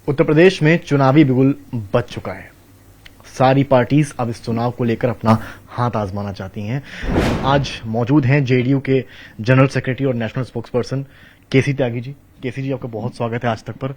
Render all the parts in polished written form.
उत्तर प्रदेश में चुनावी बिगुल बज चुका है। सारी पार्टीज अब इस चुनाव को लेकर अपना हाथ आजमाना चाहती हैं। आज मौजूद हैं जेडीयू के जनरल सेक्रेटरी और नेशनल स्पोक्सपर्सन केसी त्यागी जी। केसी जी, आपका बहुत स्वागत है आज तक पर।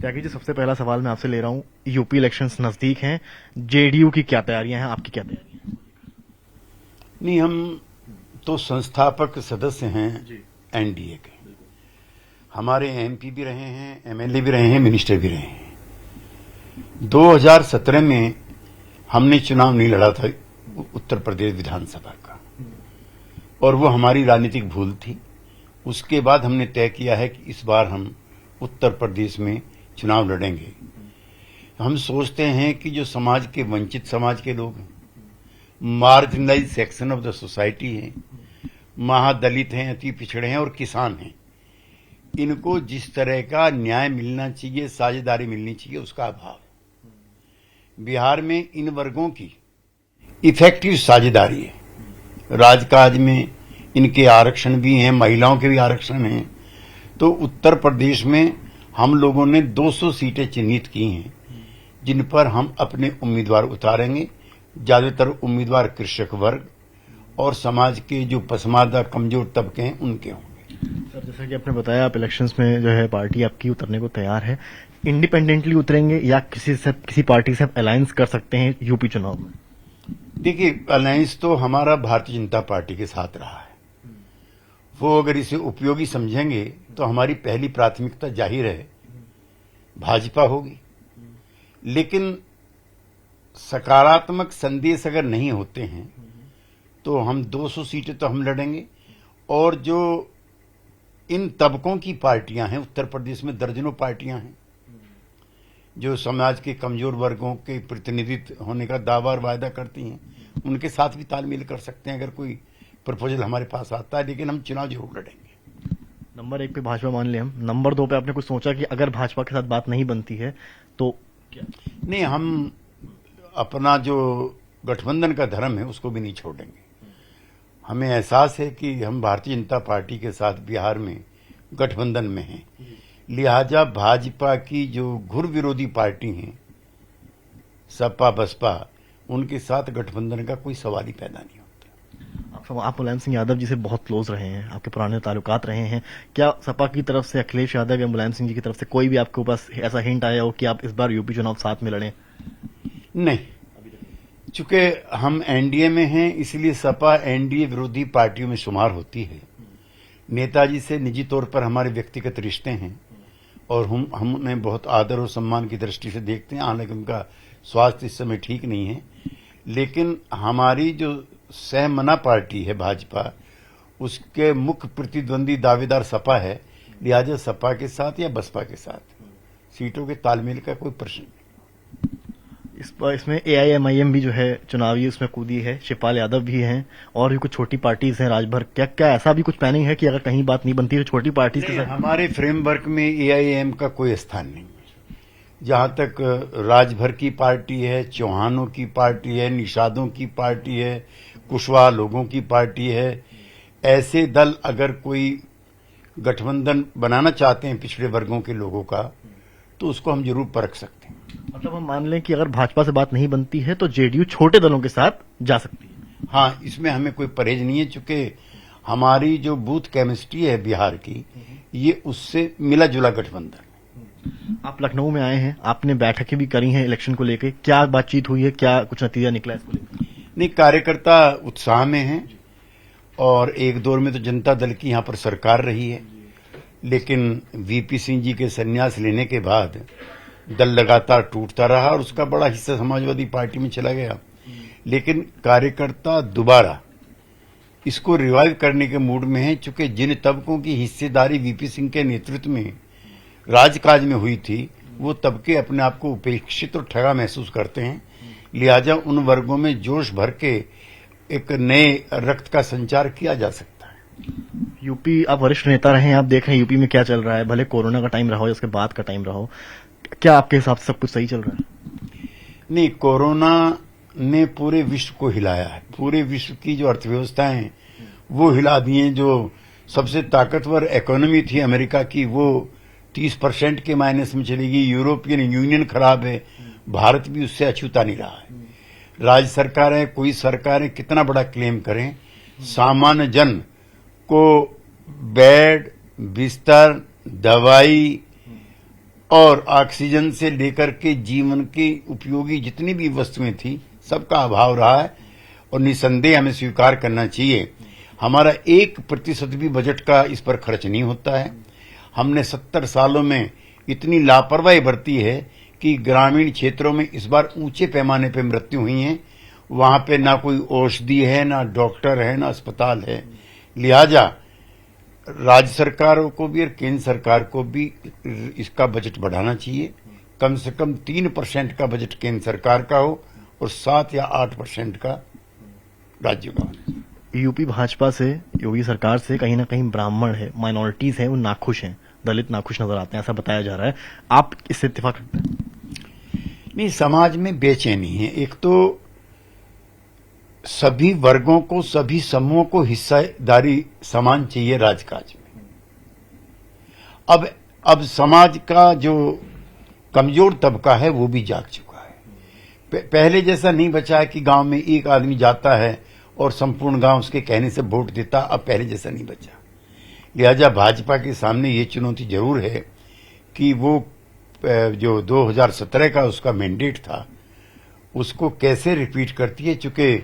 त्यागी जी, सबसे पहला सवाल मैं आपसे ले रहा हूं, यूपी इलेक्शंस नजदीक हैं, जेडीयू की क्या तैयारियां हैं, आपकी क्या तैयारियां हैं? नहीं, हम तो संस्थापक सदस्य हैं एनडीए के। हमारे एमपी भी रहे हैं, एमएलए भी रहे हैं, मिनिस्टर भी रहे हैं। 2017 में हमने चुनाव नहीं लड़ा था उत्तर प्रदेश विधानसभा का, और वो हमारी राजनीतिक भूल थी। उसके बाद हमने तय किया है कि इस बार हम उत्तर प्रदेश में चुनाव लड़ेंगे। हम सोचते हैं कि जो समाज के वंचित समाज के लोग हैं, marginalise section of the society हैं, महादलित हैं, अति पिछड़े हैं और किसान हैं, इनको जिस तरह का न्याय मिलना चाहिए, साझेदारी मिलनी चाहिए, उसका अभाव है। बिहार में इन वर्गों की इफेक्टिव साझेदारी है। राजकाज में इनके आरक्षण भी हैं, महिलाओं के भी आरक्षण हैं। तो उत्तर प्रदेश में हम लोगों ने 200 सीटें चिन्हित की हैं, जिन पर हम अपने उम्मीदवार उतारेंगे। ज्यादातर उम्मीदवार कृषक वर्ग और समाज के जो पसमानदा कमजोर तबके हैं उनके होंगे। सर, जैसा कि आपने बताया, आप इलेक्शंस में जो है पार्टी आपकी उतरने को तैयार है। इंडिपेंडेंटली उतरेंगे या किसी पार्टी से अलायंस कर सकते हैं यूपी चुनाव में? देखिए, अलायंस तो हमारा भारतीय जनता पार्टी के साथ रहा है। वो अगर इसे उपयोगी समझेंगे तो हमारी पहली प्राथमिकता जाहिर है भाजपा होगी। लेकिन सकारात्मक संदेश अगर नहीं होते हैं तो हम 200 सीटें तो हम लड़ेंगे। और जो इन तबकों की पार्टियां हैं, उत्तर प्रदेश में दर्जनों पार्टियां हैं जो समाज के कमजोर वर्गों के प्रतिनिधित्व होने का दावा और वायदा करती हैं, उनके साथ भी तालमेल कर सकते हैं अगर कोई प्रपोजल हमारे पास आता है। लेकिन हम चुनाव जरूर लड़ेंगे। नंबर 1 पे भाजपा मान लें हम, नंबर 2 पे आपने कुछ सोचा कि अगर भाजपा के साथ बात नहीं बनती है तो क्या? नहीं, हम अपना जो गठबंधन का धर्म है उसको भी नहीं छोड़ेंगे। हमें एहसास है कि हम भारतीय जनता पार्टी के साथ बिहार में गठबंधन में हैं, लिहाजा भाजपा की जो घुर विरोधी पार्टी हैं, सपा बसपा, उनके साथ गठबंधन का कोई सवाल ही पैदा नहीं होता। आप मुलायम सिंह यादव जी से बहुत क्लोज रहे हैं, आपके पुराने ताल्लुकात रहे हैं। क्या सपा की तरफ से, अखिलेश यादव या मुलायम सिंह जी की तरफ से कोई भी आपके पास ऐसा हिंट आया हो कि आप इस बार यूपी चुनाव साथ में लड़ें? नहीं, चूंकि हम एनडीए में हैं इसलिए सपा एनडीए विरोधी पार्टियों में शुमार होती है। नेताजी से निजी तौर पर हमारे व्यक्तिगत रिश्ते हैं और हम उन्हें बहुत आदर और सम्मान की दृष्टि से देखते हैं। हालांकि उनका स्वास्थ्य इस समय ठीक नहीं है, लेकिन हमारी जो सहमना पार्टी है भाजपा, उसके मुख्य प्रतिद्वंदी दावेदार सपा है। लिहाजा सपा के साथ या बसपा के साथ सीटों के तालमेल का कोई प्रश्न नहीं। इसमें एआईएमआईएम भी जो है चुनावी उसमें कूदी है, शिवपाल यादव भी हैं और भी कुछ छोटी पार्टीज हैं राजभर। क्या ऐसा भी कुछ प्लानिंग है कि अगर कहीं बात नहीं बनती तो छोटी पार्टीज के साथ? हमारे फ्रेमवर्क में एआईएम का कोई स्थान नहीं है। जहां तक राजभर की पार्टी है, चौहानों की पार्टी है, निषादों की पार्टी है, कुशवाहा लोगों की पार्टी है, ऐसे दल अगर कोई गठबंधन बनाना चाहते हैं पिछड़े वर्गों के लोगों का, तो उसको हम जरूर परख सकते हैं। मतलब हम मान लें कि अगर भाजपा से बात नहीं बनती है तो जेडीयू छोटे दलों के साथ जा सकती है? हाँ, इसमें हमें कोई परहेज नहीं है, चूंकि हमारी जो बूथ केमिस्ट्री है बिहार की, ये उससे मिला जुला गठबंधन। आप लखनऊ में आए हैं, आपने बैठकें भी करी हैं इलेक्शन को लेकर, क्या बातचीत हुई है, क्या कुछ नतीजा निकला इसको लेकर? नहीं, कार्यकर्ता उत्साह में हैं और एक दौर में तो जनता दल की यहां पर सरकार रही है, लेकिन वीपी सिंह जी के संन्यास लेने के बाद दल लगातार टूटता रहा और उसका बड़ा हिस्सा समाजवादी पार्टी में चला गया। लेकिन कार्यकर्ता दोबारा इसको रिवाइव करने के मूड में है, चूंकि जिन तबकों की हिस्सेदारी वीपी सिंह के नेतृत्व में राजकाज में हुई थी, वो तबके अपने आप को उपेक्षित और ठगा महसूस करते हैं। लिहाजा उन वर्गों में जोश भर के एक नए रक्त का संचार किया जा सकता है। यूपी, आप वरिष्ठ नेता रहे हैं, आप देख रहे हैं यूपी में क्या चल रहा है, भले कोरोना का टाइम रहा हो या उसके बाद का टाइम रहा हो, क्या आपके हिसाब से सब कुछ सही चल रहा है? नहीं, कोरोना ने पूरे विश्व को हिलाया है। पूरे विश्व की जो अर्थव्यवस्थाएं वो हिला दी हैं। जो सबसे ताकतवर इकोनॉमी थी अमेरिका की, वो 30% के माइनस में चली गई। यूरोपियन यूनियन खराब है, भारत भी उससे अछूता नहीं रहा है। राज्य सरकारें, कोई सरकारें कितना बड़ा क्लेम करें, सामान्य जन को बेड, बिस्तर, दवाई और ऑक्सीजन से लेकर के जीवन की उपयोगी जितनी भी वस्तुएं थी, सबका अभाव रहा है। और निसंदेह हमें स्वीकार करना चाहिए, हमारा 1% भी बजट का इस पर खर्च नहीं होता है। हमने 70 सालों में इतनी लापरवाही बरती है कि ग्रामीण क्षेत्रों में इस बार ऊंचे पैमाने पर मृत्यु हुई है। वहां पे ना कोई औषधि है, ना डॉक्टर है, ना अस्पताल है। लिहाजा राज्य सरकारों को भी और केंद्र सरकार को भी इसका बजट बढ़ाना चाहिए। कम से कम 3% का बजट केंद्र सरकार का हो और 7 या 8% का राज्यों का होना चाहिए। यूपी भाजपा से, योगी सरकार से कहीं ना कहीं ब्राह्मण है, माइनॉरिटीज हैं, वो नाखुश हैं, दलित नाखुश नजर आते हैं, ऐसा बताया जा रहा है। आप इससे इत्तेफाक रखते हैं? नहीं, समाज में बेचैनी है। एक तो सभी वर्गों को, सभी समूहों को हिस्सेदारी समान चाहिए राजकाज में। अब समाज का जो कमजोर तबका है वो भी जाग चुका है। पहले जैसा नहीं बचा है कि गांव में एक आदमी जाता है और संपूर्ण गांव उसके कहने से वोट देता। अब पहले जैसा नहीं बचा। लिहाजा भाजपा के सामने ये चुनौती जरूर है कि वो जो 2017 का उसका मैंडेट था उसको कैसे रिपीट करती है। चूंकि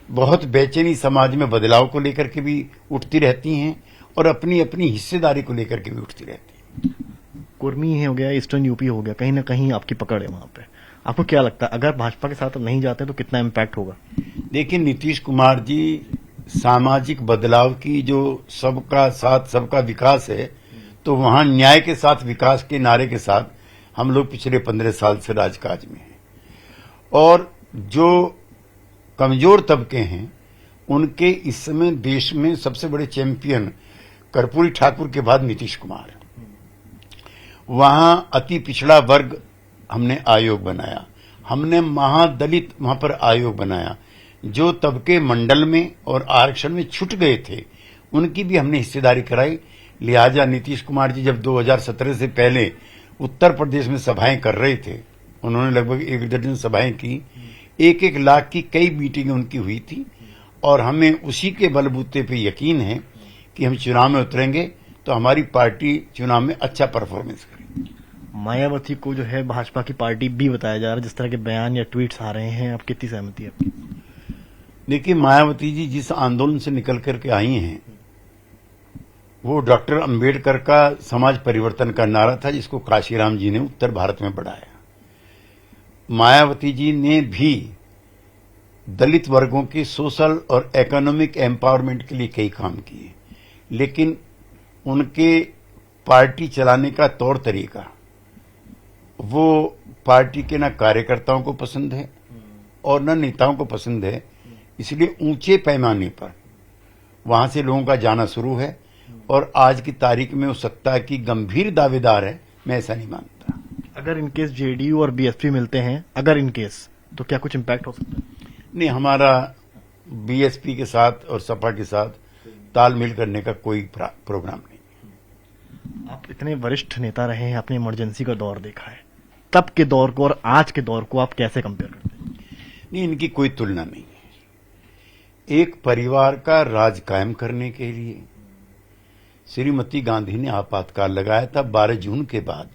बहुत बेचैनी समाज में बदलाव को लेकर के भी उठती रहती हैं और अपनी अपनी हिस्सेदारी को लेकर के भी उठती रहती हैं। कुर्मी हो गया, ईस्टर्न यूपी हो गया, कहीं ना कहीं आपकी पकड़ है वहां पे। आपको क्या लगता है अगर भाजपा के साथ नहीं जाते तो कितना इम्पैक्ट होगा? देखिए, नीतीश कुमार जी सामाजिक बदलाव की जो सबका साथ सबका विकास है, तो वहां न्याय के साथ विकास के नारे के साथ हम लोग पिछले 15 साल से राजकाज में हैं। और जो कमजोर तबके हैं उनके इस समय देश में सबसे बड़े चैंपियन कर्पूरी ठाकुर के बाद नीतीश कुमार। वहां अति पिछड़ा वर्ग हमने आयोग बनाया, हमने महादलित वहां पर आयोग बनाया। जो तबके मंडल में और आरक्षण में छूट गए थे उनकी भी हमने हिस्सेदारी कराई। लिहाजा नीतीश कुमार जी जब 2017 से पहले उत्तर प्रदेश में सभाएं कर रहे थे, उन्होंने लगभग 1 दर्जन सभाएं की, 1-1 लाख की कई मीटिंगें उनकी हुई थी। और हमें उसी के बलबूते पे यकीन है कि हम चुनाव में उतरेंगे तो हमारी पार्टी चुनाव में अच्छा परफॉर्मेंस करेगी। मायावती को जो है भाजपा की पार्टी भी बताया जा रहा है, जिस तरह के बयान या ट्वीट्स आ रहे हैं, आप कितनी सहमति है आपकी? देखिए, मायावती जी जिस आंदोलन से निकल करके आई हैं वो डॉक्टर अंबेडकर का समाज परिवर्तन का नारा था, जिसको काशीराम जी ने उत्तर भारत में बढ़ाया। मायावती जी ने भी दलित वर्गों के सोशल और इकोनॉमिक एम्पावरमेंट के लिए कई काम किए, लेकिन उनके पार्टी चलाने का तौर तरीका वो पार्टी के न कार्यकर्ताओं को पसंद है और न नेताओं को पसंद है। इसलिए ऊंचे पैमाने पर वहां से लोगों का जाना शुरू है और आज की तारीख में वो सत्ता की गंभीर दावेदार है। मैं ऐसा नहीं मानता। अगर इनकेस जेडीयू और बीएसपी मिलते हैं, अगर इनकेस, तो क्या कुछ इम्पैक्ट हो सकता है? नहीं, हमारा बीएसपी के साथ और सपा के साथ तालमेल करने का कोई प्रोग्राम नहीं। आप इतने वरिष्ठ नेता रहे हैं, आपने इमरजेंसी का दौर देखा है, तब के दौर को और आज के दौर को आप कैसे कंपेयर करते हैं? नहीं, इनकी कोई तुलना नहीं है। एक परिवार का राज कायम करने के लिए श्रीमती गांधी ने आपातकाल लगाया था। 12 जून के बाद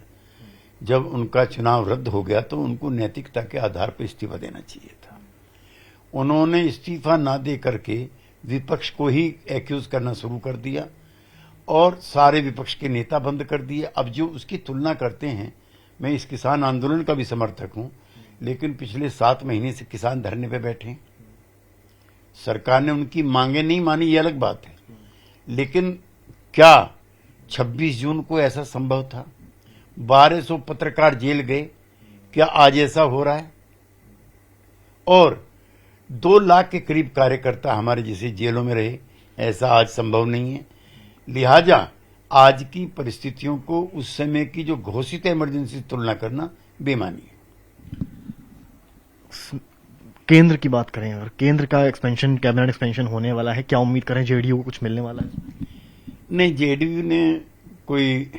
जब उनका चुनाव रद्द हो गया तो उनको नैतिकता के आधार पर इस्तीफा देना चाहिए था। उन्होंने इस्तीफा ना दे करके विपक्ष को ही एक्यूज करना शुरू कर दिया और सारे विपक्ष के नेता बंद कर दिए। अब जो उसकी तुलना करते हैं, मैं इस किसान आंदोलन का भी समर्थक हूं, लेकिन पिछले 7 महीने से किसान धरने पे बैठे हैं। सरकार ने उनकी मांगे नहीं मानी, ये अलग बात है, लेकिन क्या 26 जून को ऐसा संभव था? 1200 पत्रकार जेल गए, क्या आज ऐसा हो रहा है? और 2 लाख के करीब कार्यकर्ता हमारे जैसे जेलों में रहे, ऐसा आज संभव नहीं है। लिहाजा आज की परिस्थितियों को उस समय की जो घोषित इमरजेंसी से तुलना करना बेमानी है। केंद्र की बात करें, अगर केंद्र का एक्सपेंशन, कैबिनेट एक्सपेंशन होने वाला है, क्या उम्मीद करें जेडीयू को कुछ मिलने वाला है? नहीं, जेडीयू ने कोई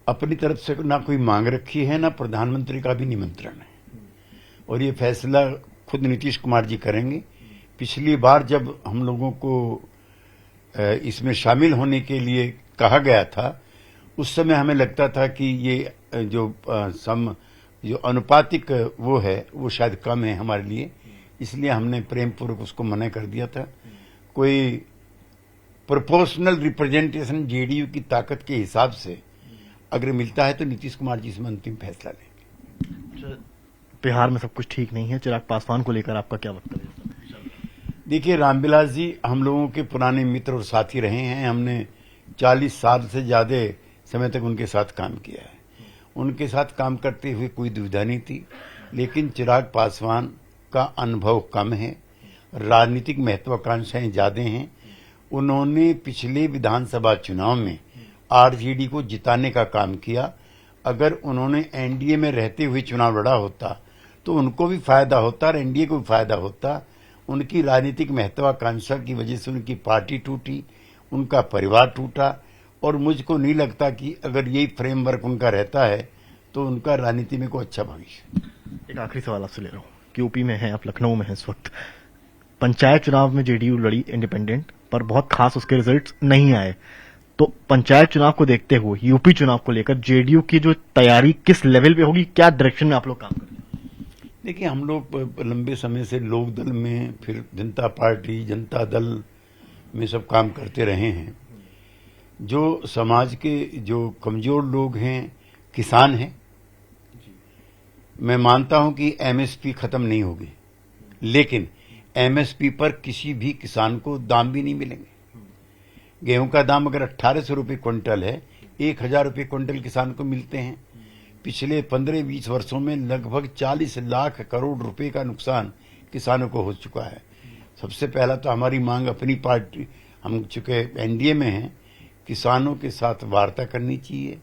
अपनी तरफ से ना कोई मांग रखी है, ना प्रधानमंत्री का भी निमंत्रण है, और ये फैसला खुद नीतीश कुमार जी करेंगे। पिछली बार जब हम लोगों को इसमें शामिल होने के लिए कहा गया था, उस समय हमें लगता था कि ये जो अनुपातिक वो है वो शायद कम है हमारे लिए, इसलिए हमने प्रेम पूर्वक उसको मना कर दिया था। कोई प्रोपोर्शनल रिप्रेजेंटेशन जेडीयू की ताकत के हिसाब से अगर मिलता है तो नीतीश कुमार जी इसमें अंतिम फैसला लेंगे। बिहार में सब कुछ ठीक नहीं है, चिराग पासवान को लेकर आपका क्या वक्तव्य है? देखिए, रामविलास जी हम लोगों के पुराने मित्र और साथी रहे हैं। हमने 40 साल से ज्यादा समय तक उनके साथ काम किया है। उनके साथ काम करते हुए कोई दुविधा नहीं थी, लेकिन चिराग पासवान का अनुभव कम है, राजनीतिक महत्वाकांक्षाएं ज्यादा हैं। उन्होंने पिछले विधानसभा चुनाव में आरजेडी को जिताने का काम किया। अगर उन्होंने एनडीए में रहते हुए चुनाव लड़ा होता तो उनको भी फायदा होता और एनडीए को भी फायदा होता। उनकी राजनीतिक महत्वाकांक्षा की वजह से उनकी पार्टी टूटी, उनका परिवार टूटा, और मुझको नहीं लगता कि अगर यही फ्रेमवर्क उनका रहता है तो उनका राजनीति में कोई अच्छा भविष्य। एक आखिरी सवाल आपसे ले रहा हूँ कि यूपी में है, आप लखनऊ में हैं इस वक्त। पंचायत चुनाव में जेडीयू लड़ी इंडिपेंडेंट, पर बहुत खास उसके रिजल्ट्स नहीं आए। तो पंचायत चुनाव को देखते हुए यूपी चुनाव को लेकर जेडीयू की जो तैयारी किस लेवल पे होगी, क्या डायरेक्शन में आप लोग काम करेंगे? देखिए, हम लोग लंबे समय से लोक दल में, फिर जनता पार्टी, जनता दल में सब काम करते रहे हैं। जो समाज के जो कमजोर लोग हैं, किसान हैं, मैं मानता हूं कि एमएसपी खत्म नहीं होगी, लेकिन एमएसपी पर किसी भी किसान को दाम भी नहीं मिलेंगे। गेहूं का दाम अगर 1800 रुपये क्विंटल है, 1000 रुपये क्विंटल किसान को मिलते हैं। पिछले 15-20 वर्षों में लगभग 40 लाख करोड़ रुपए का नुकसान किसानों को हो चुका है। सबसे पहला तो हमारी मांग अपनी पार्टी, हम चूंकि एनडीए में हैं, किसानों के साथ वार्ता करनी चाहिए,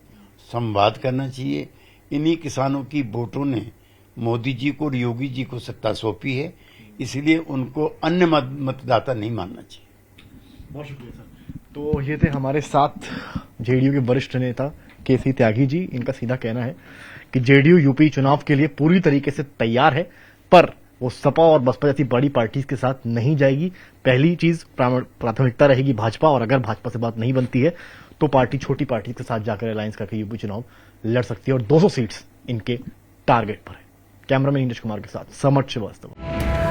संवाद करना चाहिए। इन्हीं किसानों की वोटों ने मोदी जी को और योगी जी को सत्ता सौंपी है, इसलिए उनको अन्य मतदाता नहीं मानना चाहिए। बहुत शुक्रिया सर। तो ये थे हमारे साथ जेडीयू के वरिष्ठ नेता केसी त्यागी जी। इनका सीधा कहना है कि जेडीयू यूपी चुनाव के लिए पूरी तरीके से तैयार है, पर वो सपा और बसपा जैसी बड़ी पार्टीज के साथ नहीं जाएगी। पहली चीज प्राथमिकता रहेगी भाजपा, और अगर भाजपा से बात नहीं बनती है तो पार्टी छोटी पार्टी के साथ जाकर अलायंस करके यूपी चुनाव लड़ सकती है, और 200 सीट्स इनके टारगेट पर है। कैमरामैन नीरज कुमार के साथ समर्थ श्रीवास्तव।